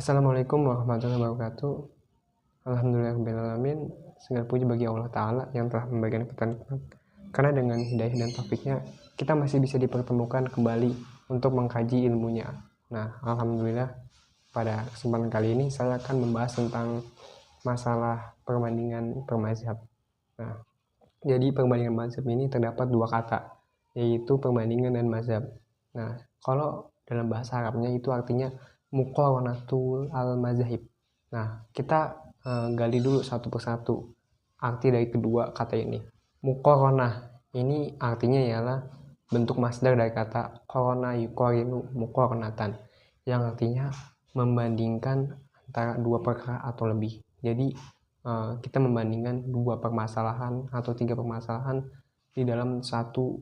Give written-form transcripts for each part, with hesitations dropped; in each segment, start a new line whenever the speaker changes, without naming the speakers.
Assalamualaikum warahmatullahi wabarakatuh. Alhamdulillahirrahmanirrahim. Segala puji bagi Allah Ta'ala yang telah memberikan kita nikmat. Karena dengan hidayah dan taufiknya, kita masih bisa dipertemukan kembali untuk mengkaji ilmunya. Nah, Alhamdulillah pada kesempatan kali ini saya akan membahas tentang masalah perbandingan permazhab. Nah, jadi perbandingan mazhab ini terdapat dua kata, yaitu perbandingan dan mazhab. Nah, kalau dalam bahasa Arabnya itu artinya muqaranatul al-mazahib. Nah, kita gali dulu satu persatu arti dari kedua kata ini. Muqaranah ini artinya ialah bentuk masdar dari kata qarana yuqarinu muqaranatan, yang artinya membandingkan antara dua perkara atau lebih. Jadi kita membandingkan dua permasalahan atau tiga permasalahan di dalam satu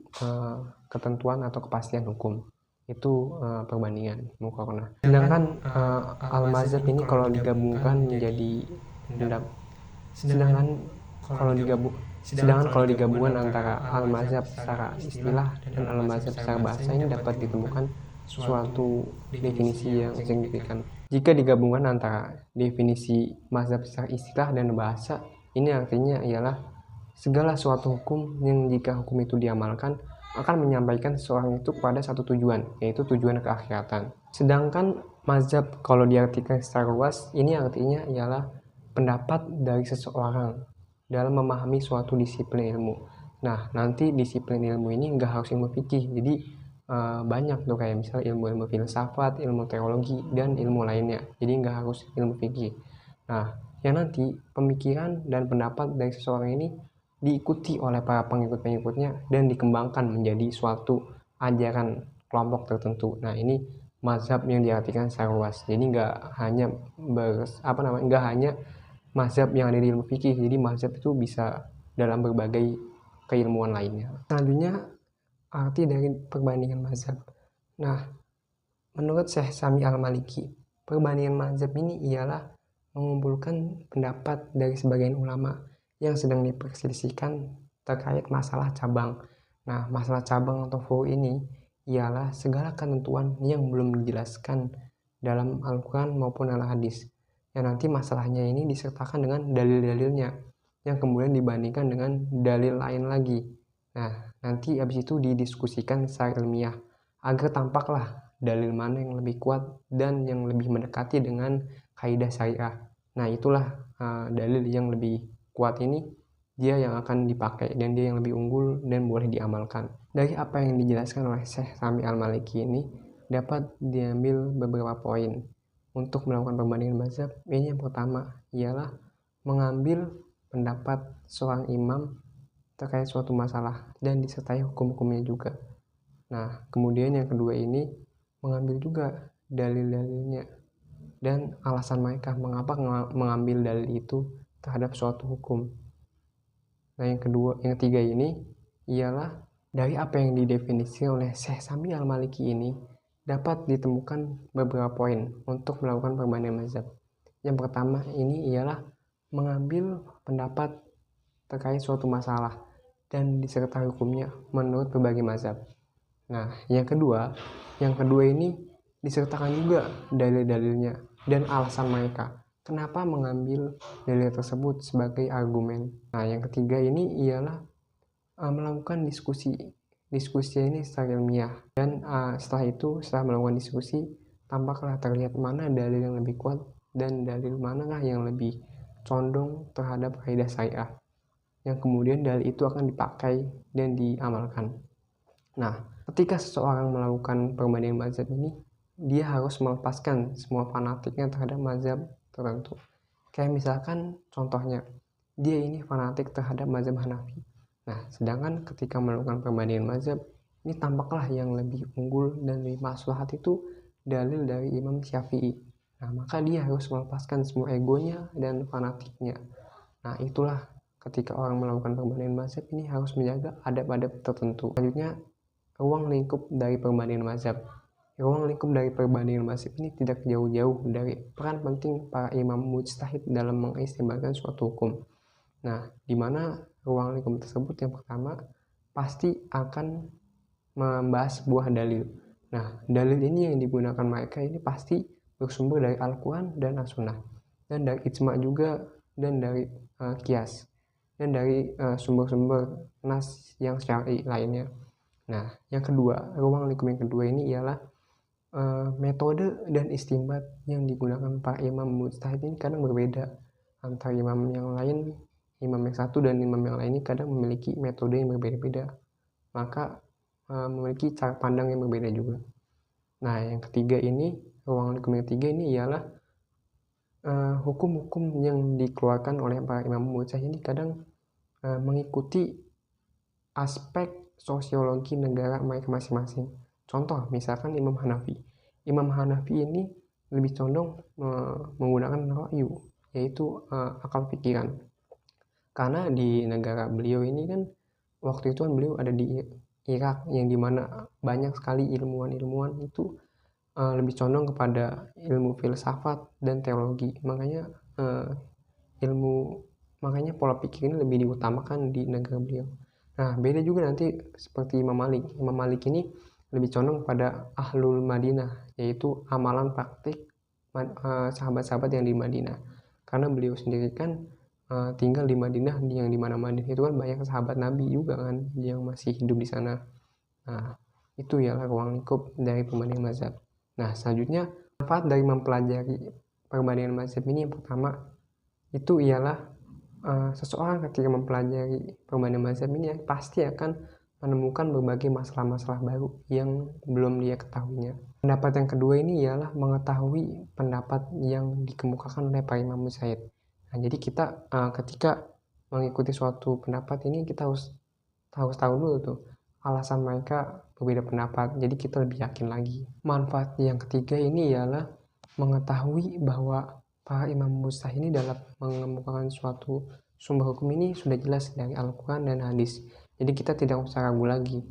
ketentuan atau kepastian hukum. Itu perbandingan muqaranah. Sedangkan al-mazhab ini kalau digabungkan menjadi sedangkan kalau digabungan antara al-mazhab secara istilah dan al-mazhab secara bahasa ini dapat ditemukan suatu definisi yang signifikan. Jika digabungkan antara definisi mazhab secara istilah dan bahasa, ini artinya ialah segala suatu hukum yang jika hukum itu diamalkan akan menyampaikan seseorang itu pada satu tujuan, yaitu tujuan keakhiratan. Sedangkan mazhab kalau diartikan secara luas, ini artinya ialah pendapat dari seseorang dalam memahami suatu disiplin ilmu. Nah, nanti disiplin ilmu ini nggak harus ilmu fikih, jadi banyak tuh kayak misalnya ilmu-ilmu filsafat, ilmu teologi, dan ilmu lainnya. Jadi nggak harus ilmu fikih. Nah, yang nanti pemikiran dan pendapat dari seseorang ini diikuti oleh para pengikut-pengikutnya dan dikembangkan menjadi suatu ajaran kelompok tertentu. Nah, ini mazhab yang diartikan secara luas. Jadi nggak hanya nggak hanya mazhab yang ada di ilmu fikih. Jadi mazhab itu bisa dalam berbagai keilmuan lainnya. Selanjutnya arti dari perbandingan mazhab. Nah, menurut Syekh Sami Al-Maliki, perbandingan mazhab ini ialah mengumpulkan pendapat dari sebagian ulama yang sedang diperselisihkan terkait masalah cabang. Nah, masalah cabang atau furu ini ialah segala ketentuan yang belum dijelaskan dalam Al-Quran maupun Al-Hadis. Yang nanti masalahnya ini disertakan dengan dalil-dalilnya yang kemudian dibandingkan dengan dalil lain lagi. Nah, nanti habis itu didiskusikan secara ilmiah agar tampaklah dalil mana yang lebih kuat dan yang lebih mendekati dengan kaidah syariah. Nah, itulah dalil yang lebih kuat ini dia yang akan dipakai dan dia yang lebih unggul dan boleh diamalkan. Dari apa yang dijelaskan oleh Syekh Sami Al-Maliki ini dapat diambil beberapa poin untuk melakukan perbandingan mazhab. Ini yang pertama ialah mengambil pendapat seorang imam terkait suatu masalah dan disertai hukum-hukumnya juga. Nah, kemudian yang kedua ini mengambil juga dalil-dalilnya dan alasan mereka mengapa mengambil dalil itu terhadap suatu hukum. Nah, yang ketiga ini ialah dari apa yang didefinisikan oleh Syekh Sami Al-Maliki ini dapat ditemukan beberapa poin untuk melakukan perbandingan mazhab. Yang pertama ini ialah mengambil pendapat terkait suatu masalah dan disertai hukumnya menurut berbagai mazhab. Nah, yang kedua ini disertakan juga dalil-dalilnya dan alasan mereka kenapa mengambil dalil tersebut sebagai argumen. Nah, yang ketiga ini ialah melakukan diskusi ini secara ilmiah dan setelah melakukan diskusi tampaklah terlihat mana dalil yang lebih kuat dan dalil manakah yang lebih condong terhadap kaidah syariah, yang kemudian dalil itu akan dipakai dan diamalkan. Nah, ketika seseorang melakukan perbandingan mazhab ini, dia harus melepaskan semua fanatiknya terhadap mazhab tertentu. Kayak misalkan contohnya, dia ini fanatik terhadap mazhab Hanafi. Nah, sedangkan ketika melakukan perbandingan mazhab, ini tampaklah yang lebih unggul dan lebih maslahat itu dalil dari Imam Syafi'i. Nah, maka dia harus melepaskan semua egonya dan fanatiknya. Nah, itulah ketika orang melakukan perbandingan mazhab ini harus menjaga adab-adab tertentu. Selanjutnya, ruang lingkup dari perbandingan mazhab. Ruang lingkup dari perbandingan mazhab ini tidak jauh-jauh dari peran penting para imam mujtahid dalam mengistimbakan suatu hukum. Nah, di mana ruang lingkup tersebut yang pertama pasti akan membahas sebuah dalil. Nah, dalil ini yang digunakan mereka ini pasti bersumber dari Al-Quran dan As-Sunnah, dan dari ijma juga, dan dari qiyas, dan dari sumber-sumber nas yang syar'i lainnya. Nah, yang kedua, ruang lingkup yang kedua ini ialah metode dan istinbat yang digunakan para imam mujtahid ini kadang berbeda antara imam yang lain. Imam yang satu dan imam yang lain ini kadang memiliki metode yang berbeda-beda, maka memiliki cara pandang yang berbeda juga. Nah, yang ketiga ini, ruang lingkup yang ketiga ini ialah hukum-hukum yang dikeluarkan oleh para imam mujtahid ini kadang mengikuti aspek sosiologi negara mereka masing-masing. Contoh, misalkan Imam Hanafi. Imam Hanafi ini lebih condong menggunakan ra'yu, yaitu akal pikiran. Karena di negara beliau ini kan, waktu itu kan beliau ada di Irak, yang dimana banyak sekali ilmuwan-ilmuwan itu lebih condong kepada ilmu filsafat dan teologi. Makanya makanya pola pikir ini lebih diutamakan di negara beliau. Nah, beda juga nanti seperti Imam Malik. Imam Malik ini lebih condong pada ahlul Madinah, yaitu amalan praktik sahabat-sahabat yang di Madinah. Karena beliau sendiri kan tinggal di Madinah, yang dimana Madinah itu kan banyak sahabat Nabi juga kan yang masih hidup di sana. Nah, itu ya ruang lingkup dari perbandingan mazhab. Nah, selanjutnya manfaat dari mempelajari perbandingan mazhab ini, yang pertama itu ialah seseorang ketika mempelajari perbandingan mazhab ini pasti akan menemukan berbagai masalah-masalah baru yang belum dia ketahuinya. Pendapat yang kedua ini ialah mengetahui pendapat yang dikemukakan oleh para imam mujtahid. Nah, jadi kita ketika mengikuti suatu pendapat ini, kita harus tahu dulu tuh alasan mereka berbeda pendapat, jadi kita lebih yakin lagi. Manfaat yang ketiga ini ialah mengetahui bahwa para imam mujtahid ini dalam mengemukakan suatu sumber hukum ini sudah jelas dari Al-Quran dan hadis. Jadi kita tidak usah ragu lagi,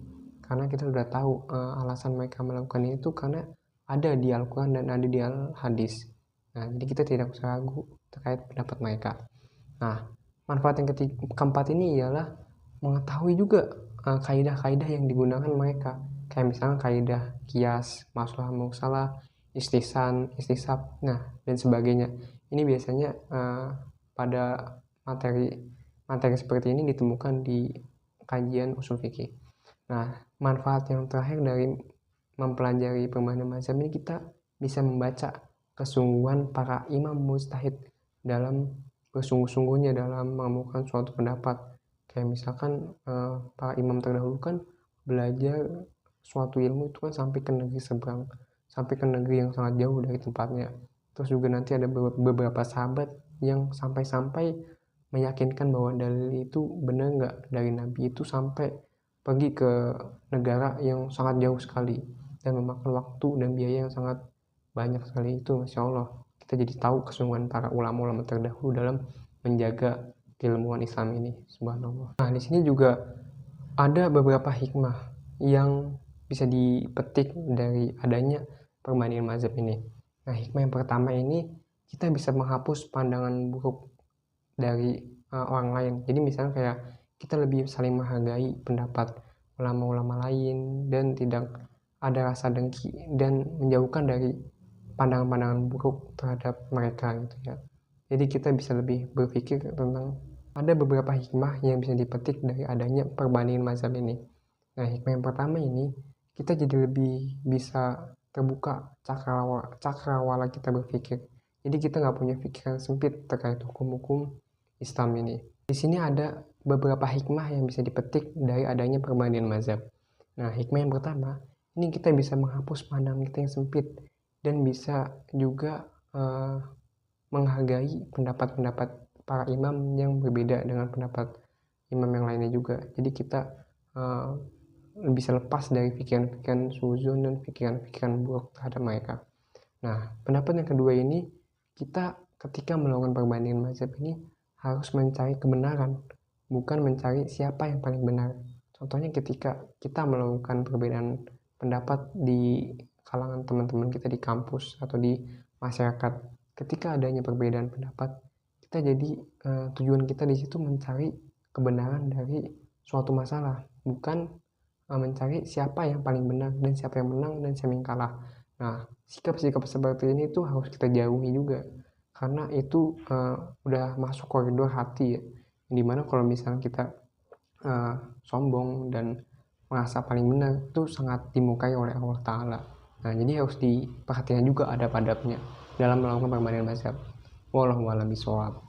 karena kita sudah tahu alasan mereka melakukan itu karena ada di Al-Quran dan ada di hadis. Nah, jadi kita tidak usah ragu terkait pendapat mereka. Nah, manfaat yang keempat ini ialah mengetahui juga kaidah-kaidah yang digunakan mereka, kayak misalnya kaidah qiyas, masalah musalah, istihsan, istisab, nah dan sebagainya. Ini biasanya pada materi seperti ini ditemukan di kajian usul fikih. Nah, manfaat yang terakhir dari mempelajari perbandingan mazhab ini, kita bisa membaca kesungguhan para imam mujtahid dalam bersungguh-sungguhnya dalam mengemukakan suatu pendapat. Kayak misalkan para imam terdahulu kan belajar suatu ilmu itu kan sampai ke negeri seberang, sampai ke negeri yang sangat jauh dari tempatnya. Terus juga nanti ada beberapa sahabat yang sampai-sampai meyakinkan bahwa dalil itu benar nggak dari Nabi, itu sampai pergi ke negara yang sangat jauh sekali dan memakan waktu dan biaya yang sangat banyak sekali. Itu Masya Allah, kita jadi tahu kesungguhan para ulama-ulama terdahulu dalam menjaga keilmuan Islam ini. Subhanallah. Nah, di sini juga ada beberapa hikmah yang bisa dipetik dari adanya perbandingan mazhab ini. Nah, hikmah yang pertama ini, kita bisa menghapus pandangan buruk dari orang lain. Jadi misalnya kayak kita lebih saling menghargai pendapat ulama-ulama lain dan tidak ada rasa dengki dan menjauhkan dari pandangan-pandangan buruk terhadap mereka gitu ya. Jadi kita bisa lebih berpikir tentang, ada beberapa hikmah yang bisa dipetik dari adanya perbandingan mazhab ini. Nah, hikmah yang pertama ini, kita jadi lebih bisa terbuka cakrawala kita berpikir. Jadi kita nggak punya pikiran sempit terkait hukum-hukum Islam ini. Di sini ada beberapa hikmah yang bisa dipetik dari adanya perbandingan mazhab. Nah, hikmah yang pertama, ini kita bisa menghapus pandangan kita yang sempit dan bisa juga menghargai pendapat-pendapat para imam yang berbeda dengan pendapat imam yang lainnya juga. Jadi kita bisa lepas dari pikiran-pikiran suzon dan pikiran-pikiran buruk terhadap mereka. Nah, pendapat yang kedua ini, kita ketika melakukan perbandingan mazhab ini harus mencari kebenaran, bukan mencari siapa yang paling benar. Contohnya ketika kita melakukan perbedaan pendapat di kalangan teman-teman kita di kampus atau di masyarakat, ketika adanya perbedaan pendapat, kita jadi tujuan kita di situ mencari kebenaran dari suatu masalah, bukan mencari siapa yang paling benar dan siapa yang menang dan siapa yang kalah. Nah, sikap-sikap seperti ini tuh harus kita jauhi juga, karena itu udah masuk koridor hati ya, dimana kalau misalnya kita sombong dan merasa paling benar itu sangat dimukai oleh Allah Ta'ala. Nah, jadi harus diperhatikan juga adab-adabnya dalam melakukan perbandingan mazhab. Wallahu a'lam bishawab.